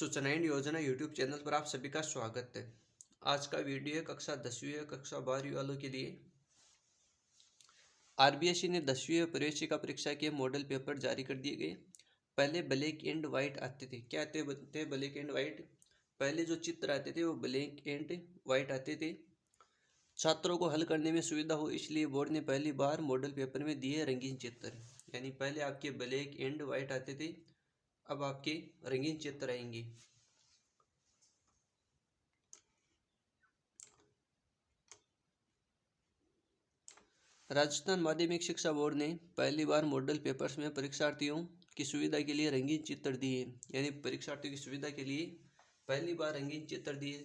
सूचना एंड योजना YouTube channel पर आप सभी का स्वागत है। आज का वीडियो है कक्षा 10वीं और कक्षा 12वीं वालों के लिए। आरबीएसई ने 10वीं और प्रवेशिका परीक्षा के मॉडल पेपर जारी कर दिए गए। पहले ब्लैक एंड वाइट आते थे। क्या आते थे? Black and white. पहले जो चित्र आते थे वो ब्लैक एंड वाइट आते थे। छात्रों को हल करने में सुविधा हो इसलिए बोर्ड ने पहली बार मॉडल पेपर में दिए रंगीन चित्र। यानी पहले आपके ब्लैक एंड वाइट आते थे, अब आपके रंगीन चित्र आएंगे। राजस्थान माध्यमिक शिक्षा बोर्ड ने पहली बार मॉडल पेपर्स में परीक्षार्थियों की सुविधा के लिए रंगीन चित्र दिए। यानी परीक्षार्थियों की सुविधा के लिए पहली बार रंगीन चित्र दिए।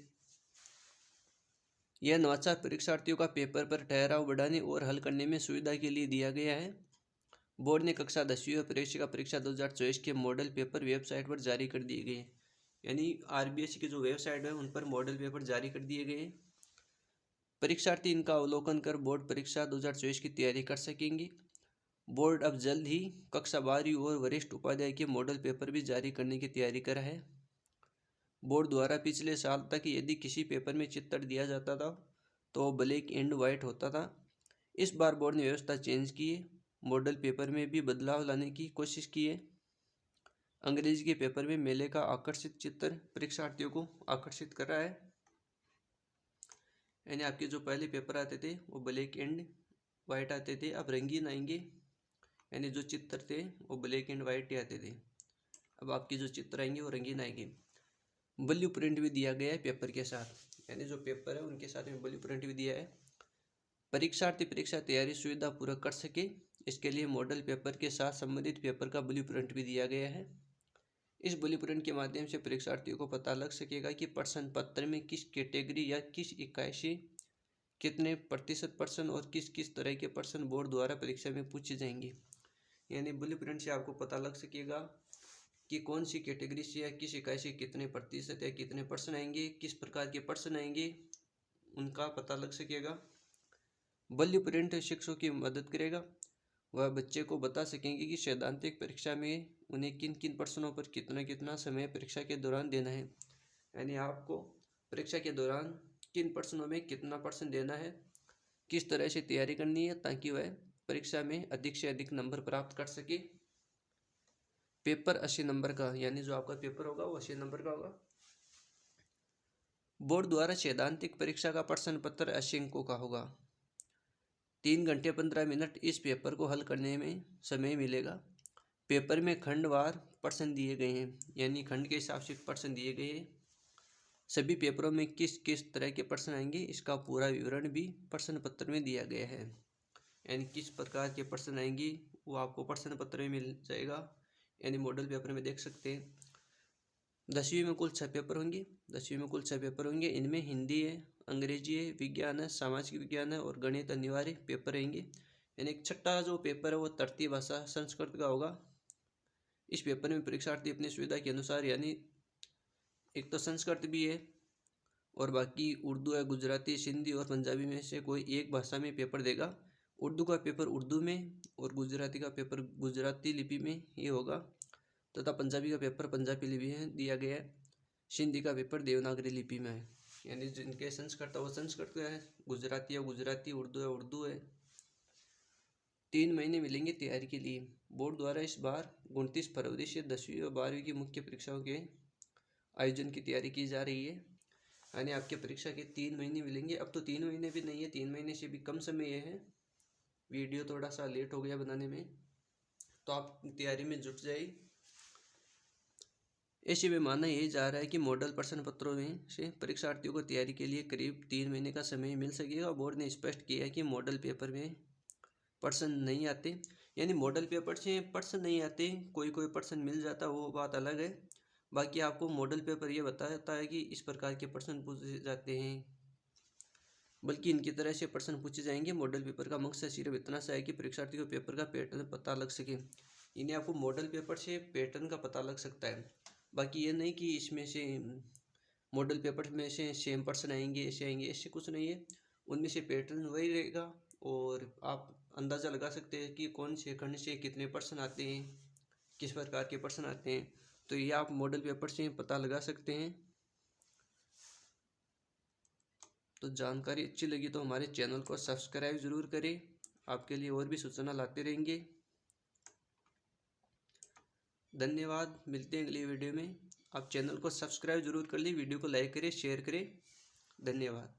यह नवाचार परीक्षार्थियों का पेपर पर ठहराव बढ़ाने और हल करने में सुविधा के लिए दिया गया है। बोर्ड ने कक्षा 10वीं और प्रवेशिका परीक्षा 2024 के मॉडल पेपर वेबसाइट पर जारी कर दिए गए। यानी आरबीएसई की जो वेबसाइट है उन पर मॉडल पेपर जारी कर दिए गए। परीक्षार्थी इनका अवलोकन कर बोर्ड परीक्षा 2024 की तैयारी कर सकेंगे। बोर्ड अब जल्द ही कक्षा 12वीं और वरिष्ठ उपाध्याय के मॉडल पेपर भी जारी करने की तैयारी कर है। बोर्ड द्वारा पिछले साल तक यदि किसी पेपर में चित्र दिया जाता था तो ब्लैक एंड वाइट होता था। इस बार बोर्ड ने व्यवस्था चेंज की है। मॉडल पेपर में भी बदलाव लाने की कोशिश की है। अंग्रेजी के पेपर में मेले का आकर्षित चित्र परीक्षार्थियों को आकर्षित कर रहा है। यानी आपके जो पहले पेपर आते थे वो ब्लैक एंड वाइट आते थे, अब रंगीन आएंगे। यानी जो चित्र थे वो ब्लैक एंड वाइट ही आते थे, अब आपके जो चित्र आएंगे वो रंगीन आएंगे। ब्लू प्रिंट भी दिया गया है पेपर के साथ। यानी जो पेपर है उनके साथ में ब्लू प्रिंट भी दिया है। परीक्षार्थी परीक्षा तैयारी सुविधा पूरा कर सके इसके लिए मॉडल पेपर के साथ संबंधित पेपर का ब्लू प्रिंट भी दिया गया है। इस ब्लू प्रिंट के माध्यम से परीक्षार्थियों को पता लग सकेगा कि प्रश्न पत्र में किस कैटेगरी या किस इकाई से कितने प्रतिशत प्रश्न और किस किस तरह के प्रश्न बोर्ड द्वारा परीक्षा में पूछे जाएंगे। यानी ब्लू प्रिंट से आपको पता लग सकेगा कि कौन सी कैटेगरी से या किस इकाई से कितने प्रतिशत या कितने प्रश्न आएंगे, किस प्रकार के प्रश्न आएंगे, उनका पता लग सकेगा। ब्लू प्रिंट शिक्षकों की मदद करेगा। वह बच्चे को बता सकेंगे कि सैद्धांतिक परीक्षा में उन्हें किन किन प्रश्नों पर कितना कितना समय परीक्षा के दौरान देना है। यानी आपको परीक्षा के दौरान किन प्रश्नों में कितना प्रश्न देना है, किस तरह से तैयारी करनी है ताकि वह परीक्षा में अधिक से अधिक नंबर प्राप्त कर सके। पेपर 80 नंबर का, यानी जो आपका पेपर होगा वो 80 नंबर का होगा। बोर्ड द्वारा सैद्धांतिक परीक्षा का प्रश्न पत्र 80 अंकों का होगा। 3 घंटे 15 मिनट इस पेपर को हल करने में समय मिलेगा। पेपर में खंडवार प्रश्न दिए गए हैं, यानी खंड के हिसाब से प्रश्न दिए गए हैं। सभी पेपरों में किस किस तरह के प्रश्न आएंगे इसका पूरा विवरण भी प्रश्न पत्र में दिया गया है। यानी किस प्रकार के प्रश्न आएंगे वो आपको प्रश्न पत्र में मिल जाएगा। यानी मॉडल पेपर में देख सकते हैं। 10वीं में कुल 6 पेपर होंगे। 10वीं में कुल 6 पेपर होंगे। इनमें हिंदी है, अंग्रेजी है, विज्ञान है, सामाजिक विज्ञान है और गणित अनिवार्य पेपर रहेंगे। यानी एक छठा जो पेपर है वो तृतीय भाषा संस्कृत का होगा। इस पेपर में परीक्षार्थी अपनी सुविधा के अनुसार, यानी एक तो संस्कृत भी है और बाकी उर्दू है, गुजराती, सिंधी और पंजाबी में से कोई एक भाषा में पेपर देगा। उर्दू का पेपर उर्दू में और गुजराती का पेपर गुजराती लिपि में ये होगा तथा पंजाबी का पेपर पंजाबी लिपि में दिया गया है। सिंधी का पेपर देवनागरी लिपि में है। यानी जिनके संस्कृत है वो संस्कृत है, गुजराती है गुजराती, उर्दू है उर्दू है। 3 महीने मिलेंगे तैयारी के लिए। बोर्ड द्वारा इस बार 29 फरवरी से 10वीं और 12वीं की मुख्य परीक्षाओं के आयोजन की तैयारी की जा रही है। यानी आपके परीक्षा के 3 महीने मिलेंगे। अब तो 3 महीने भी नहीं है, 3 महीने से भी कम समय है। वीडियो थोड़ा सा लेट हो गया बनाने में, तो आप तैयारी में जुट जाइए। ऐसे में माना यही जा रहा है कि मॉडल प्रश्न पत्रों में से परीक्षार्थियों को तैयारी के लिए करीब 3 महीने का समय मिल सकेगा। बोर्ड ने स्पष्ट किया कि मॉडल पेपर में प्रश्न नहीं आते, यानी मॉडल पेपर से प्रश्न नहीं आते, कोई कोई प्रश्न मिल जाता वो बात अलग है। बाकी आपको मॉडल पेपर ये बताता है कि इस प्रकार के प्रश्न पूछे जाते हैं, बल्कि इनकी तरह से प्रश्न पूछे जाएंगे। मॉडल पेपर का मकसद सिर्फ इतना सा है कि परीक्षार्थी को पेपर का पैटर्न पता लग सके। इन्हें आपको मॉडल पेपर से पैटर्न का पता लग सकता है। बाकी ये नहीं कि इसमें से मॉडल पेपर में से सेम प्रश्न आएंगे, ऐसे आएंगे, ऐसे कुछ नहीं है। उनमें से पैटर्न वही रहेगा और आप अंदाज़ा लगा सकते हैं कि कौन से खंड से कितने प्रश्न आते हैं, किस प्रकार के प्रश्न आते हैं। तो ये आप मॉडल पेपर से पता लगा सकते हैं। तो जानकारी अच्छी लगी तो हमारे चैनल को सब्सक्राइब ज़रूर करें, आपके लिए और भी सूचना लाते रहेंगे। धन्यवाद, मिलते हैं अगली वीडियो में। आप चैनल को सब्सक्राइब जरूर कर ली, वीडियो को लाइक करें, शेयर करें। धन्यवाद।